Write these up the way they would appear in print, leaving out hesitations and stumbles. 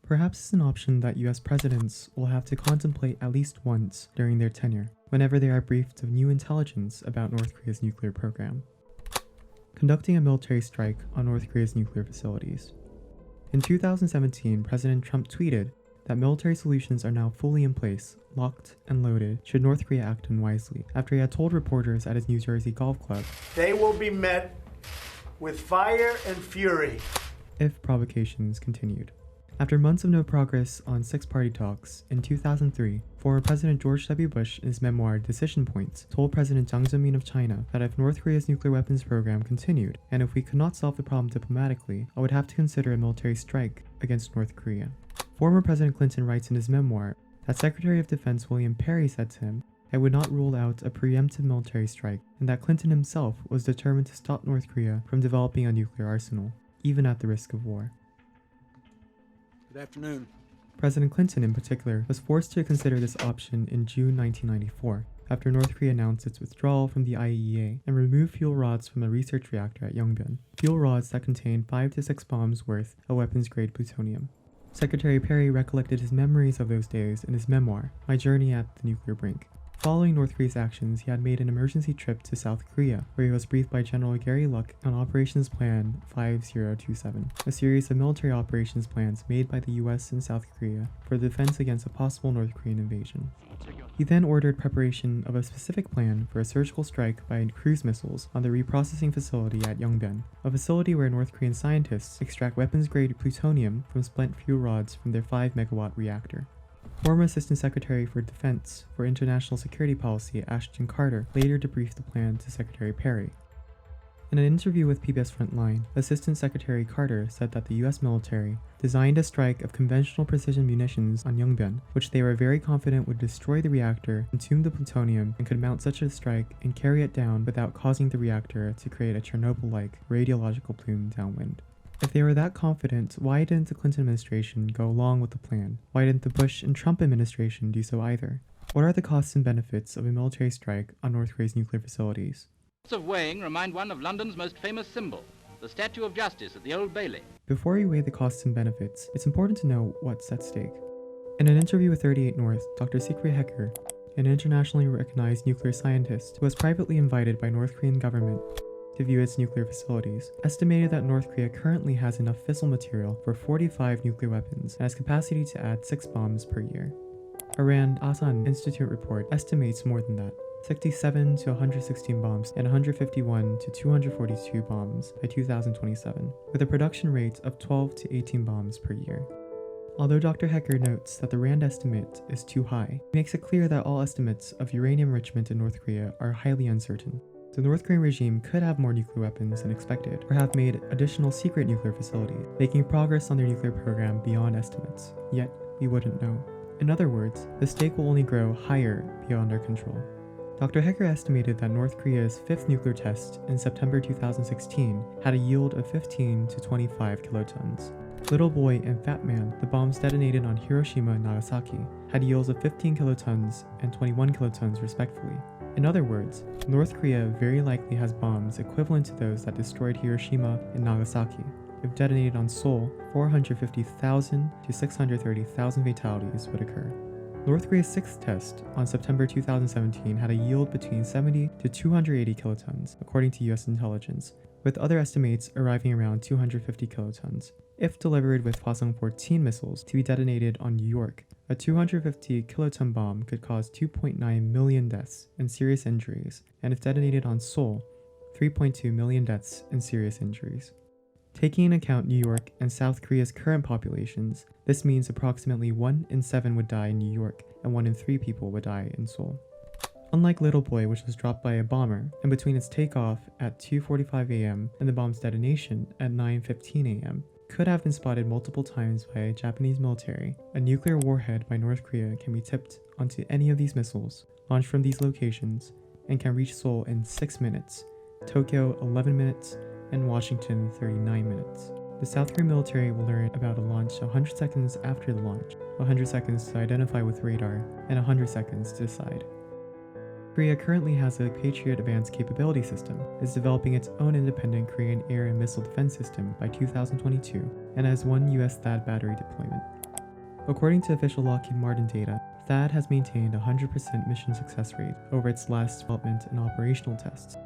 Perhaps it's an option that US presidents will have to contemplate at least once during their tenure, whenever they are briefed of new intelligence about North Korea's nuclear program. Conducting a military strike on North Korea's nuclear facilities. In 2017, President Trump tweeted that military solutions are now fully in place, locked and loaded, should North Korea act unwisely, after he had told reporters at his New Jersey golf club, "They will be met with fire and fury if provocations continued. After months of no progress on six-party talks, in 2003, former President George W. Bush, in his memoir Decision Points, told President Jiang Zemin of China that if North Korea's nuclear weapons program continued, and if we could not solve the problem diplomatically, I would have to consider a military strike against North Korea. Former President Clinton writes in his memoir that Secretary of Defense William Perry said to him, "I would not rule out a preemptive military strike," and that Clinton himself was determined to stop North Korea from developing a nuclear arsenal, even at the risk of war. Good afternoon. President Clinton, in particular, was forced to consider this option in June 1994, after North Korea announced its withdrawal from the IAEA and removed fuel rods from a research reactor at Yongbyon, fuel rods that contained 5 to 6 bombs worth of weapons-grade plutonium. Secretary Perry recollected his memories of those days in his memoir, My Journey at the Nuclear Brink. Following North Korea's actions, he had made an emergency trip to South Korea, where he was briefed by General Gary Luck on Operations Plan 5027, a series of military operations plans made by the US and South Korea for defense against a possible North Korean invasion. He then ordered preparation of a specific plan for a surgical strike by cruise missiles on the reprocessing facility at Yongbyon, a facility where North Korean scientists extract weapons-grade plutonium from spent fuel rods from their 5-megawatt reactor. Former Assistant Secretary for Defense for International Security Policy Ashton Carter later debriefed the plan to Secretary Perry. In an interview with PBS Frontline, Assistant Secretary Carter said that the US military designed a strike of conventional precision munitions on Yongbyon, which they were very confident would destroy the reactor, entomb the plutonium, and could mount such a strike and carry it down without causing the reactor to create a Chernobyl-like radiological plume downwind. If they were that confident, why didn't the Clinton administration go along with the plan? Why didn't the Bush and Trump administration do so either? What are the costs and benefits of a military strike on North Korea's nuclear facilities? Of weighing remind one of London's most famous symbol, the Statue of Justice at the Old Bailey. Before you weigh the costs and benefits, it's important to know what's at stake. In an interview with 38 North, Dr. Siegfried Hecker, an internationally recognized nuclear scientist who was privately invited by North Korean government to view its nuclear facilities, estimated that North Korea currently has enough fissile material for 45 nuclear weapons and has capacity to add 6 bombs per year. A Rand Asan Institute report estimates more than that, 67 to 116 bombs and 151 to 242 bombs by 2027, with a production rate of 12 to 18 bombs per year. Although Dr. Hecker notes that the Rand estimate is too high, he makes it clear that all estimates of uranium enrichment in North Korea are highly uncertain. The North Korean regime could have more nuclear weapons than expected, or have made additional secret nuclear facilities, making progress on their nuclear program beyond estimates, yet we wouldn't know. In other words, the stake will only grow higher beyond our control. Dr. Hecker estimated that North Korea's 5th nuclear test in September 2016 had a yield of 15 to 25 kilotons. Little Boy and Fat Man, the bombs detonated on Hiroshima and Nagasaki, had yields of 15 kilotons and 21 kilotons respectively. In other words, North Korea very likely has bombs equivalent to those that destroyed Hiroshima and Nagasaki. If detonated on Seoul, 450,000 to 630,000 fatalities would occur. North Korea's 6th test on September 2017 had a yield between 70 to 280 kilotons, according to US intelligence, with other estimates arriving around 250 kilotons. If delivered with Hwasong-14 missiles to be detonated on New York, a 250 kiloton bomb could cause 2.9 million deaths and serious injuries, and if detonated on Seoul, 3.2 million deaths and serious injuries. Taking into account New York and South Korea's current populations, this means approximately 1 in 7 would die in New York and 1 in 3 people would die in Seoul. Unlike Little Boy, which was dropped by a bomber, and between its takeoff at 2:45 a.m. and the bomb's detonation at 9:15 a.m., could have been spotted multiple times by a Japanese military, a nuclear warhead by North Korea can be tipped onto any of these missiles, launched from these locations, and can reach Seoul in 6 minutes, Tokyo 11 minutes, and Washington 39 minutes. The South Korean military will learn about a launch 100 seconds after the launch, 100 seconds to identify with radar, and 100 seconds to decide. Korea currently has a Patriot Advanced Capability System, is developing its own independent Korean air and missile defense system by 2022, and has 1 US THAAD battery deployment. According to official Lockheed Martin data, THAAD has maintained a 100% mission success rate over its last development and operational tests.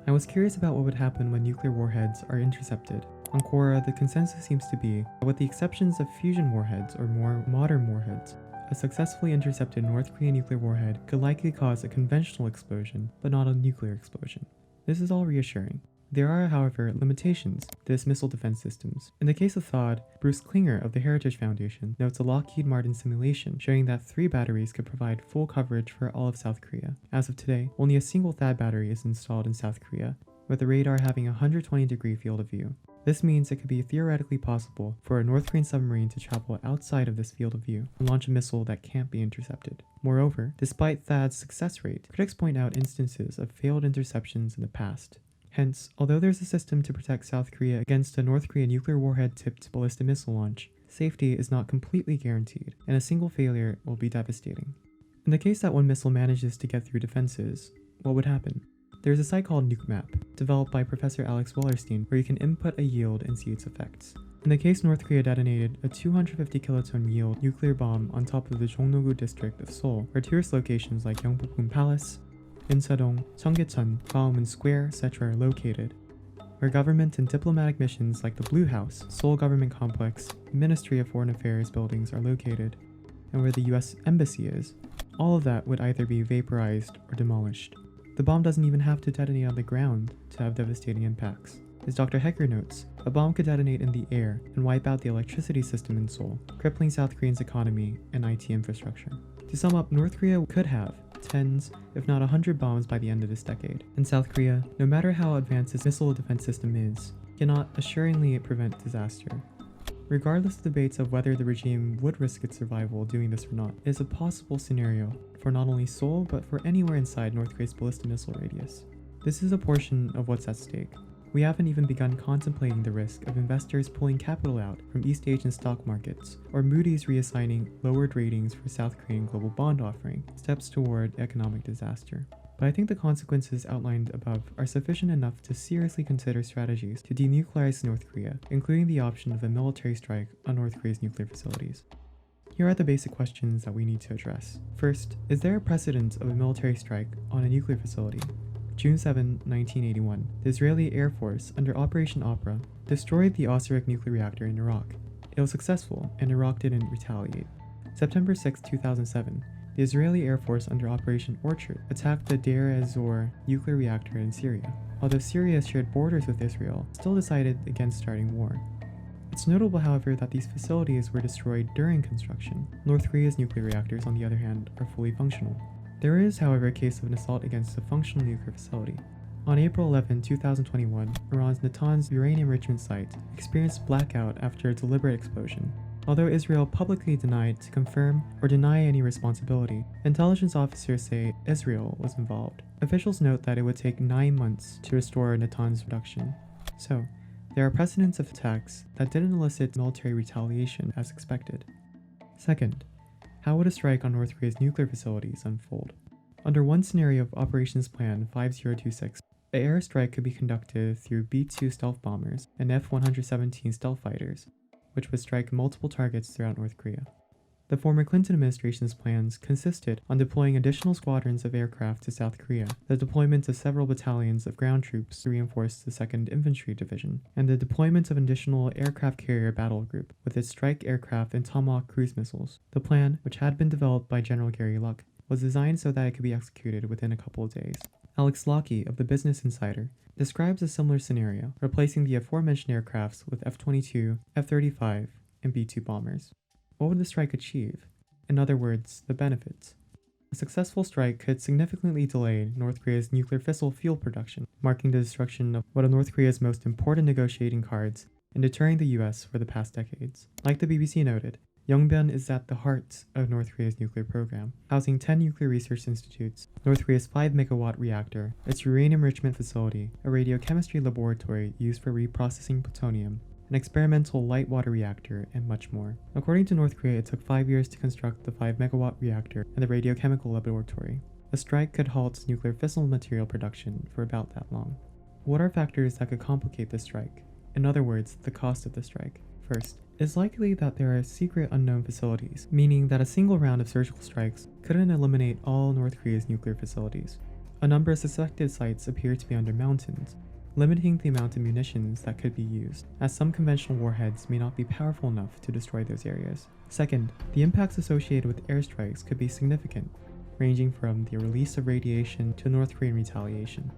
I was curious about what would happen when nuclear warheads are intercepted. On Quora, the consensus seems to be that with the exceptions of fusion warheads or more modern warheads, a successfully intercepted North Korean nuclear warhead could likely cause a conventional explosion, but not a nuclear explosion. This is all reassuring. There are, however, limitations to this missile defense systems. In the case of THAAD, Bruce Klinger of the Heritage Foundation notes a Lockheed Martin simulation showing that 3 batteries could provide full coverage for all of South Korea. As of today, only a single THAAD battery is installed in South Korea, with the radar having a 120-degree field of view. This means it could be theoretically possible for a North Korean submarine to travel outside of this field of view and launch a missile that can't be intercepted. Moreover, despite THAAD's success rate, critics point out instances of failed interceptions in the past. Hence, although there's a system to protect South Korea against a North Korean nuclear warhead-tipped ballistic missile launch, safety is not completely guaranteed, and a single failure will be devastating. In the case that one missile manages to get through defenses, what would happen? There's a site called NukeMap, developed by Professor Alex Wallerstein, where you can input a yield and see its effects. In the case North Korea detonated a 250 kiloton yield nuclear bomb on top of the Jongno-gu district of Seoul, where tourist locations like Yongbyon Palace, Insadong, Cheonggyecheon, Gwaemun Square, etc. are located, where government and diplomatic missions like the Blue House, Seoul Government Complex, Ministry of Foreign Affairs buildings are located, and where the US Embassy is, all of that would either be vaporized or demolished. The bomb doesn't even have to detonate on the ground to have devastating impacts. As Dr. Hecker notes, a bomb could detonate in the air and wipe out the electricity system in Seoul, crippling South Korea's economy and IT infrastructure. To sum up, North Korea could have tens, if not 100 bombs by the end of this decade. And South Korea, no matter how advanced its missile defense system is, cannot assuringly prevent disaster. Regardless of debates of whether the regime would risk its survival doing this or not, it is a possible scenario for not only Seoul, but for anywhere inside North Korea's ballistic missile radius. This is a portion of what's at stake. We haven't even begun contemplating the risk of investors pulling capital out from East Asian stock markets, or Moody's reassigning lowered ratings for South Korean global bond offering, steps toward economic disaster. But I think the consequences outlined above are sufficient enough to seriously consider strategies to denuclearize North Korea, including the option of a military strike on North Korea's nuclear facilities. Here are the basic questions that we need to address. First, is there a precedent of a military strike on a nuclear facility? June 7, 1981, the Israeli Air Force, under Operation Opera, destroyed the Osirak nuclear reactor in Iraq. It was successful, and Iraq didn't retaliate. September 6, 2007, the Israeli Air Force under Operation Orchard attacked the Deir ez-Zor nuclear reactor in Syria. Although Syria shared borders with Israel, it still decided against starting war. It's notable, however, that these facilities were destroyed during construction. North Korea's nuclear reactors, on the other hand, are fully functional. There is, however, a case of an assault against a functional nuclear facility. On April 11, 2021, Iran's Natanz uranium enrichment site experienced blackout after a deliberate explosion. Although Israel publicly denied to confirm or deny any responsibility, intelligence officers say Israel was involved. Officials note that it would take 9 months to restore Natanz production. So, there are precedents of attacks that didn't elicit military retaliation as expected. Second, how would a strike on North Korea's nuclear facilities unfold? Under one scenario of Operations Plan 5026, an airstrike could be conducted through B-2 stealth bombers and F-117 stealth fighters, which would strike multiple targets throughout North Korea. The former Clinton administration's plans consisted on deploying additional squadrons of aircraft to South Korea, the deployment of several battalions of ground troops to reinforce the 2nd Infantry Division, and the deployment of an additional aircraft carrier battle group with its strike aircraft and Tomahawk cruise missiles. The plan, which had been developed by General Gary Luck, was designed so that it could be executed within a couple of days. Alex Lockheed of the Business Insider describes a similar scenario, replacing the aforementioned aircrafts with F-22, F-35, and B-2 bombers. What would the strike achieve? In other words, the benefits. A successful strike could significantly delay North Korea's nuclear fissile fuel production, marking the destruction of one of North Korea's most important negotiating cards and deterring the US for the past decades. Like the BBC noted, Yongbyon is at the heart of North Korea's nuclear program, housing 10 nuclear research institutes, North Korea's 5-megawatt reactor, its uranium enrichment facility, a radiochemistry laboratory used for reprocessing plutonium, an experimental light water reactor, and much more. According to North Korea, it took 5 years to construct the 5-megawatt reactor and the radiochemical laboratory. A strike could halt nuclear fissile material production for about that long. What are factors that could complicate the strike? In other words, the cost of the strike. First, it's likely that there are secret unknown facilities, meaning that a single round of surgical strikes couldn't eliminate all North Korea's nuclear facilities. A number of suspected sites appear to be under mountains, limiting the amount of munitions that could be used, as some conventional warheads may not be powerful enough to destroy those areas. Second, the impacts associated with airstrikes could be significant, ranging from the release of radiation to North Korean retaliation.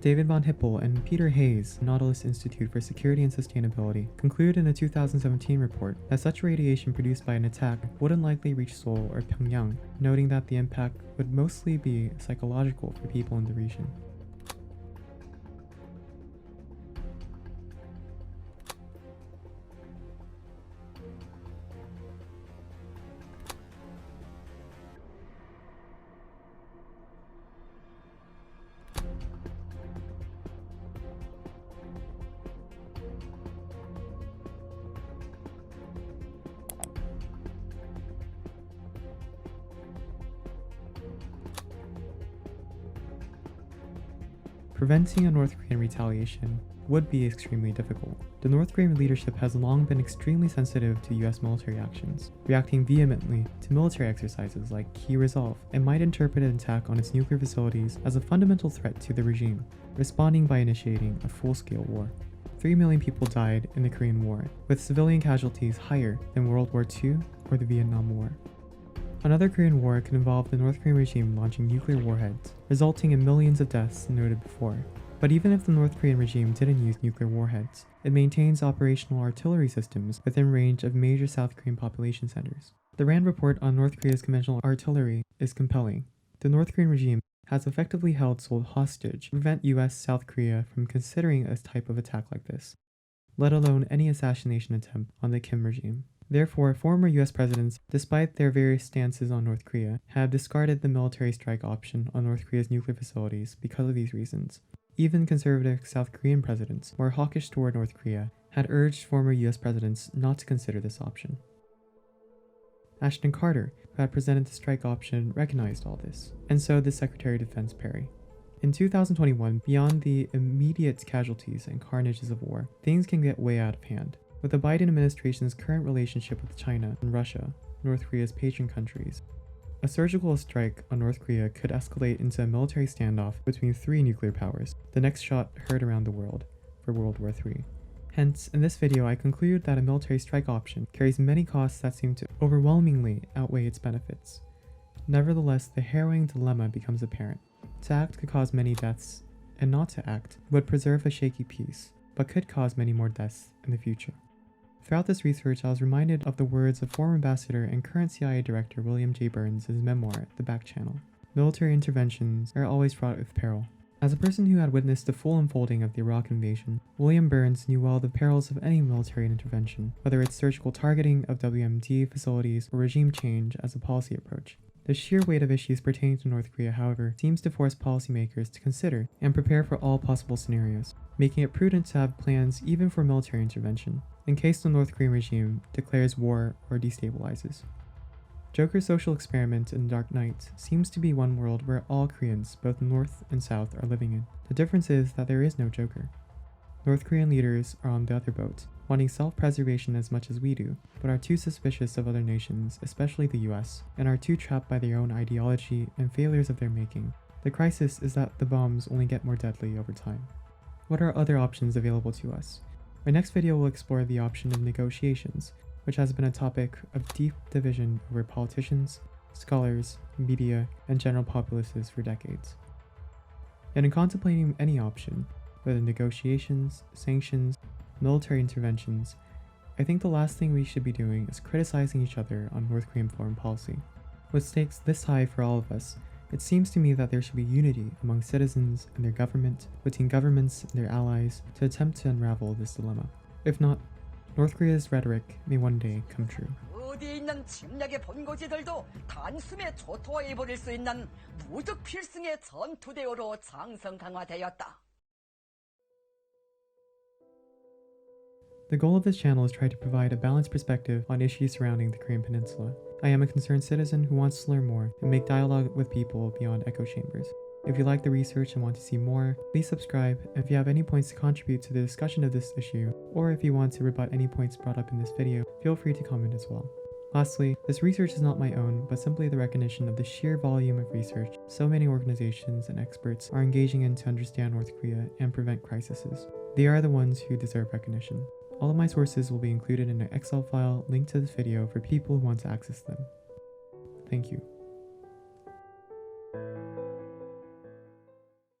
David von Hippel and Peter Hayes, Nautilus Institute for Security and Sustainability, concluded in a 2017 report that such radiation produced by an attack wouldn't likely reach Seoul or Pyongyang, noting that the impact would mostly be psychological for people in the region. Preventing a North Korean retaliation would be extremely difficult. The North Korean leadership has long been extremely sensitive to US military actions, reacting vehemently to military exercises like Key Resolve, and might interpret an attack on its nuclear facilities as a fundamental threat to the regime, responding by initiating a full-scale war. 3 million people died in the Korean War, with civilian casualties higher than World War II or the Vietnam War. Another Korean war could involve the North Korean regime launching nuclear warheads, resulting in millions of deaths noted before. But even if the North Korean regime didn't use nuclear warheads, it maintains operational artillery systems within range of major South Korean population centers. The RAND report on North Korea's conventional artillery is compelling. The North Korean regime has effectively held Seoul hostage to prevent US South Korea from considering a type of attack like this, let alone any assassination attempt on the Kim regime. Therefore, former US presidents, despite their various stances on North Korea, have discarded the military strike option on North Korea's nuclear facilities because of these reasons. Even conservative South Korean presidents, more hawkish toward North Korea, had urged former US presidents not to consider this option. Ashton Carter, who had presented the strike option, recognized all this, and so did Secretary of Defense Perry. In 2021, beyond the immediate casualties and carnages of war, things can get way out of hand. With the Biden administration's current relationship with China and Russia, North Korea's patron countries, a surgical strike on North Korea could escalate into a military standoff between 3 nuclear powers, the next shot heard around the world for World War III. Hence, in this video I conclude that a military strike option carries many costs that seem to overwhelmingly outweigh its benefits. Nevertheless, the harrowing dilemma becomes apparent. To act could cause many deaths, and not to act would preserve a shaky peace, but could cause many more deaths in the future. Throughout this research, I was reminded of the words of former ambassador and current CIA director William J. Burns in his memoir, The Back Channel. Military interventions are always fraught with peril. As a person who had witnessed the full unfolding of the Iraq invasion, William Burns knew well the perils of any military intervention, whether it's surgical targeting of WMD facilities or regime change as a policy approach. The sheer weight of issues pertaining to North Korea, however, seems to force policymakers to consider and prepare for all possible scenarios, making it prudent to have plans even for military intervention, in case the North Korean regime declares war or destabilizes. Joker's social experiment in Dark Knight seems to be one world where all Koreans, both North and South, are living in. The difference is that there is no Joker. North Korean leaders are on the other boat, wanting self-preservation as much as we do, but are too suspicious of other nations, especially the US, and are too trapped by their own ideology and failures of their making. The crisis is that the bombs only get more deadly over time. What are other options available to us? My next video will explore the option of negotiations, which has been a topic of deep division over politicians, scholars, media, and general populaces for decades. And in contemplating any option, whether negotiations, sanctions, military interventions, I think the last thing we should be doing is criticizing each other on North Korean foreign policy. With stakes this high for all of us, it seems to me that there should be unity among citizens and their government, between governments and their allies, to attempt to unravel this dilemma. If not, North Korea's rhetoric may one day come true. 어디에 있는 침략의 본고지들도 단숨에 초토화해버릴 수 있는 무적 필승의 전투대우로 장성 강화되었다. The goal of this channel is to try to provide a balanced perspective on issues surrounding the Korean Peninsula. I am a concerned citizen who wants to learn more and make dialogue with people beyond echo chambers. If you like the research and want to see more, please subscribe. If you have any points to contribute to the discussion of this issue, or if you want to rebut any points brought up in this video, feel free to comment as well. Lastly, this research is not my own, but simply the recognition of the sheer volume of research so many organizations and experts are engaging in to understand North Korea and prevent crises. They are the ones who deserve recognition. All of my sources will be included in an Excel file linked to this video for people who want to access them. Thank you.